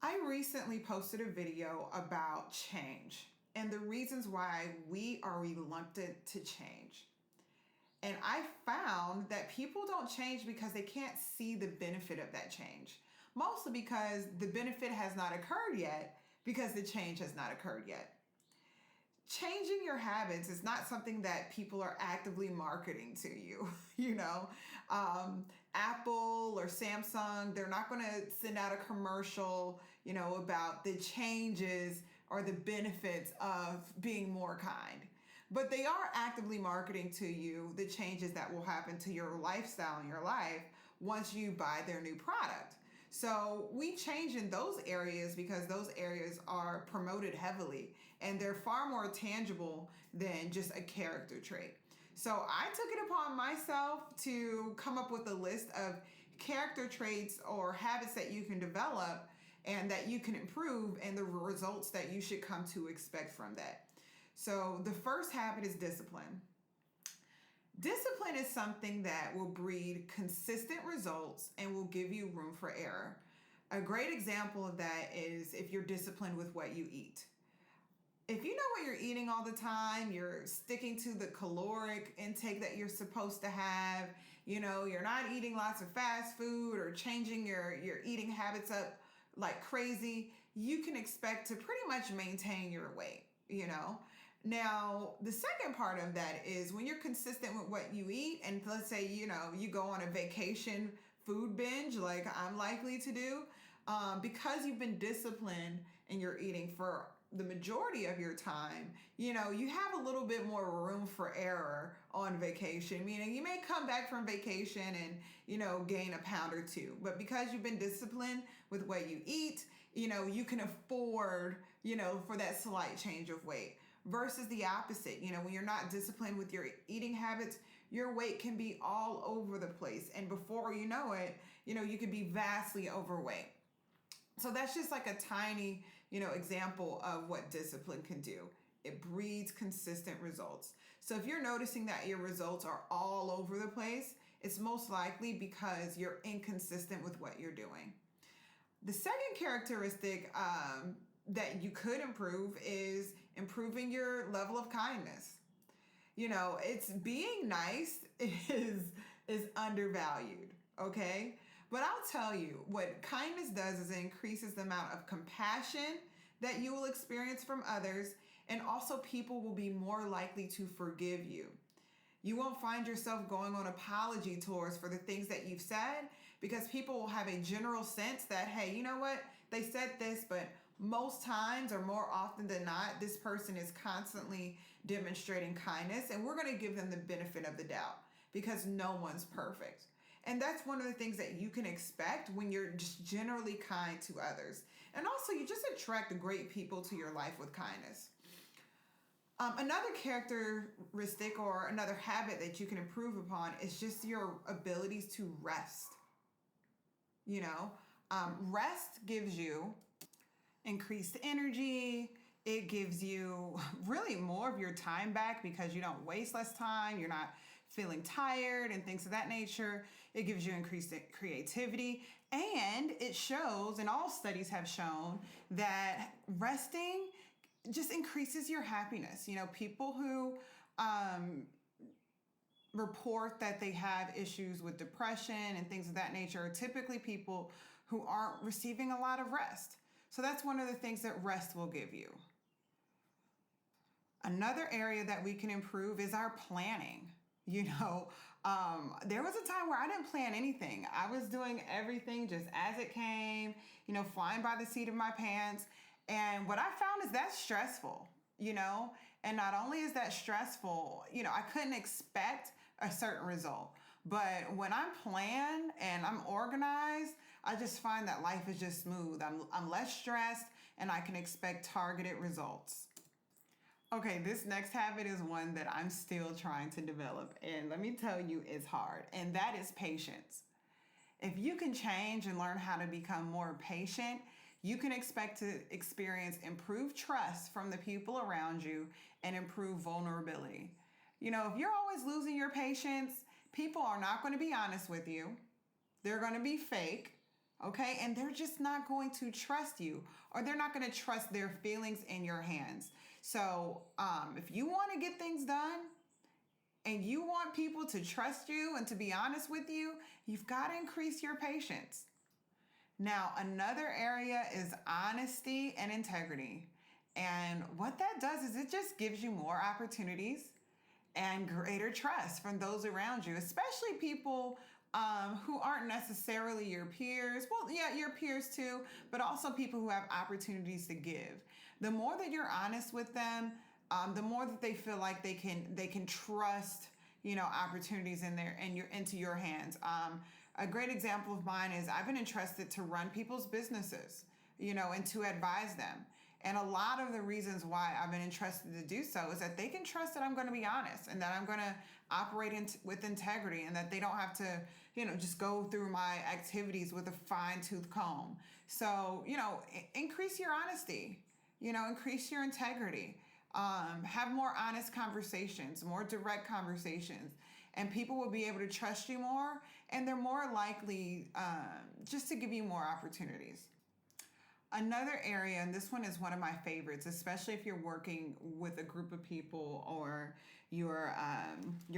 I recently posted a video about change and the reasons why we are reluctant to change. And I found that people don't change because they can't see the benefit of that change. Mostly because the benefit has not occurred yet, because the change has not occurred yet. Changing your habits is not something that people are actively marketing to you. Apple or Samsung, they're not going to send out a commercial, about the changes or the benefits of being more kind. But they are actively marketing to you the changes that will happen to your lifestyle and your life once you buy their new product. So we change in those areas because those areas are promoted heavily and they're far more tangible than just a character trait. So I took it upon myself to come up with a list of character traits or habits that you can develop and that you can improve and the results that you should come to expect from that. So the first habit is discipline. Discipline is something that will breed consistent results and will give you room for error. A great example of that is if you're disciplined with what you eat. If you know what you're eating all the time, you're sticking to the caloric intake that you're supposed to have, you're not eating lots of fast food or changing your eating habits up like crazy, you can expect to pretty much maintain your weight, Now, the second part of that is when you're consistent with what you eat, and let's say, you go on a vacation food binge like I'm likely to do, because you've been disciplined in your eating for the majority of your time, you have a little bit more room for error on vacation, meaning you may come back from vacation and, gain a pound or two. But because you've been disciplined with what you eat, you can afford, for that slight change of weight. Versus the opposite, when you're not disciplined with your eating habits, your weight can be all over the place. And before you know it, you could be vastly overweight. So that's just like a tiny, example of what discipline can do. It breeds consistent results. So if you're noticing that your results are all over the place, it's most likely because you're inconsistent with what you're doing. The second characteristic that you could improve is improving your level of kindness. It's being nice is undervalued, okay? But I'll tell you, what kindness does is it increases the amount of compassion that you will experience from others, and also people will be more likely to forgive you. You won't find yourself going on apology tours for the things that you've said because people will have a general sense that, hey, you know what? They said this, but most times or more often than not, this person is constantly demonstrating kindness, and we're going to give them the benefit of the doubt because no one's perfect. And that's one of the things that you can expect when you're just generally kind to others. And also, you just attract great people to your life with kindness. Another characteristic or another habit that you can improve upon is just your abilities to rest. Rest gives you increased energy. It gives you really more of your time back because you don't waste less time. You're not feeling tired and things of that nature. It gives you increased creativity. And it shows, and all studies have shown, that resting just increases your happiness. People who report that they have issues with depression and things of that nature are typically people who aren't receiving a lot of rest. So that's one of the things that rest will give you. Another area that we can improve is our planning. There was a time where I didn't plan anything. I was doing everything just as it came, flying by the seat of my pants. And what I found is that's stressful, and not only is that stressful, I couldn't expect a certain result. But when I'm planned and I'm organized, I just find that life is just smooth. I'm less stressed and I can expect targeted results. Okay, this next habit is one that I'm still trying to develop. And let me tell you, it's hard. And that is patience. If you can change and learn how to become more patient, you can expect to experience improved trust from the people around you and improve vulnerability. If you're always losing your patience, people are not going to be honest with you. They're going to be fake. Okay, and they're just not going to trust you, or they're not going to trust their feelings in your hands. So if you want to get things done and you want people to trust you and to be honest with you, you've got to increase your patience. Now, another area is honesty and integrity. And what that does is it just gives you more opportunities and greater trust from those around you, especially people who aren't necessarily your peers. Well, yeah, your peers too, but also people who have opportunities to give. The more that you're honest with them, the more that they feel like they can trust, opportunities into your hands. A great example of mine is I've been entrusted to run people's businesses, and to advise them. And a lot of the reasons why I've been entrusted to do so is that they can trust that I'm going to be honest and that I'm going to operate with integrity, and that they don't have to, just go through my activities with a fine-tooth comb. So, increase your honesty, increase your integrity. Have more honest conversations, more direct conversations, and people will be able to trust you more, and they're more likely just to give you more opportunities. Another area, and this one is one of my favorites, especially if you're working with a group of people or you're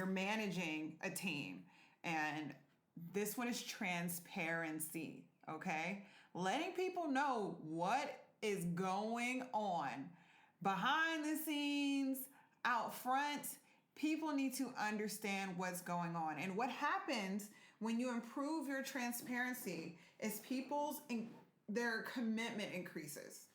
managing a team, and this one is transparency. Okay, letting people know what is going on behind the scenes, out front. People need to understand what's going on. And what happens when you improve your transparency is their commitment increases.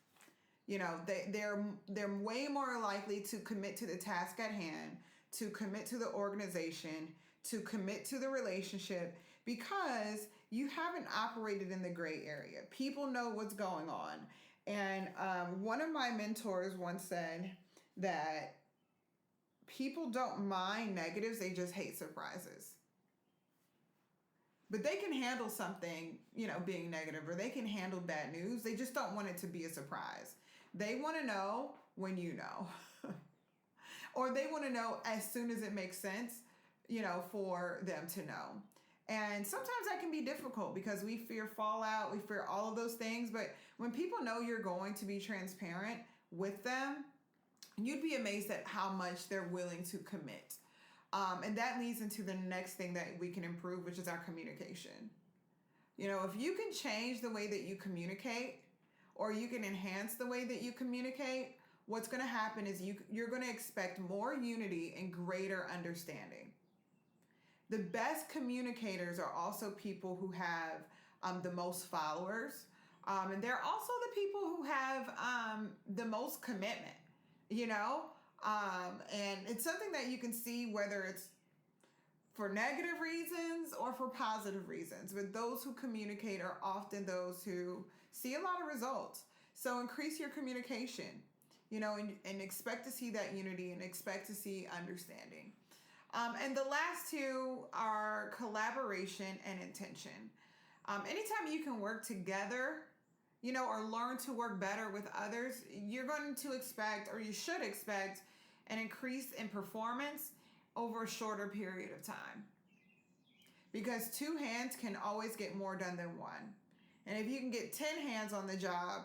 They're way more likely to commit to the task at hand, to commit to the organization, to commit to the relationship, because you haven't operated in the gray area. People know what's going on. And one of my mentors once said that people don't mind negatives, they just hate surprises. But they can handle something, being negative, or they can handle bad news. They just don't want it to be a surprise. They want to know when you know. Or they want to know as soon as it makes sense, for them to know. And sometimes that can be difficult because we fear fallout, we fear all of those things. But when people know you're going to be transparent with them, you'd be amazed at how much they're willing to commit. And that leads into the next thing that we can improve, which is our communication. If you can change the way that you communicate, or you can enhance the way that you communicate, what's going to happen is you're going to expect more unity and greater understanding. The best communicators are also people who have the most followers. And they're also the people who have the most commitment, and it's something that you can see whether it's for negative reasons or for positive reasons. But those who communicate are often those who see a lot of results. So increase your communication, and expect to see that unity and expect to see understanding. And the last two are collaboration and intention. Anytime you can work together, or learn to work better with others, you're going to expect, or you should expect, an increase in performance over a shorter period of time. Because 2 hands can always get more done than 1. And if you can get 10 hands on the job,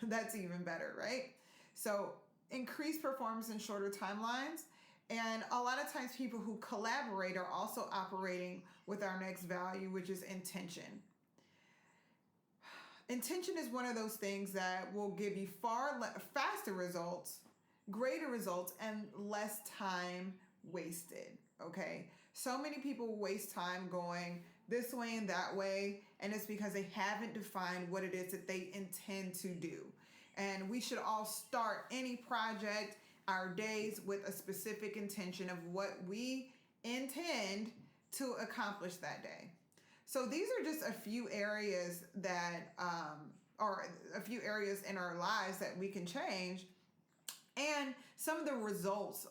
that's even better, right? So increase performance in shorter timelines. And a lot of times people who collaborate are also operating with our next value, which is intention. Intention is one of those things that will give you faster results, greater results, and less time wasted, okay? So many people waste time going this way and that way, and it's because they haven't defined what it is that they intend to do. And we should all start any project, our days, with a specific intention of what we intend to accomplish that day. So these are just a few areas that are a few areas in our lives that we can change, and some of the results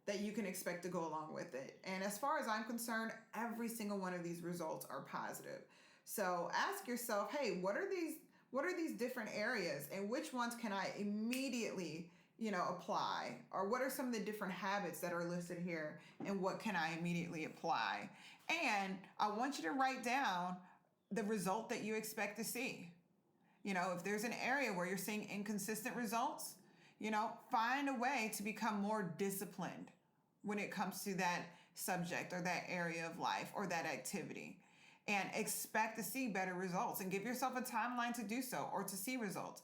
that you can expect to go along with it. And as far as I'm concerned, every single one of these results are positive. So ask yourself, hey, what are these different areas, and which ones can I immediately apply? Or what are some of the different habits that are listed here, and what can I immediately apply? And I want you to write down the result that you expect to see. If there's an area where you're seeing inconsistent results, find a way to become more disciplined when it comes to that subject or that area of life or that activity, and expect to see better results, and give yourself a timeline to do so or to see results.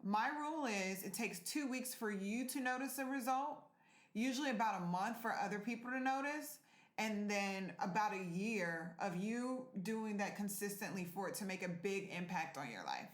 My rule is it takes 2 weeks for you to notice a result, usually about a month for other people to notice, and then about a year of you doing that consistently for it to make a big impact on your life.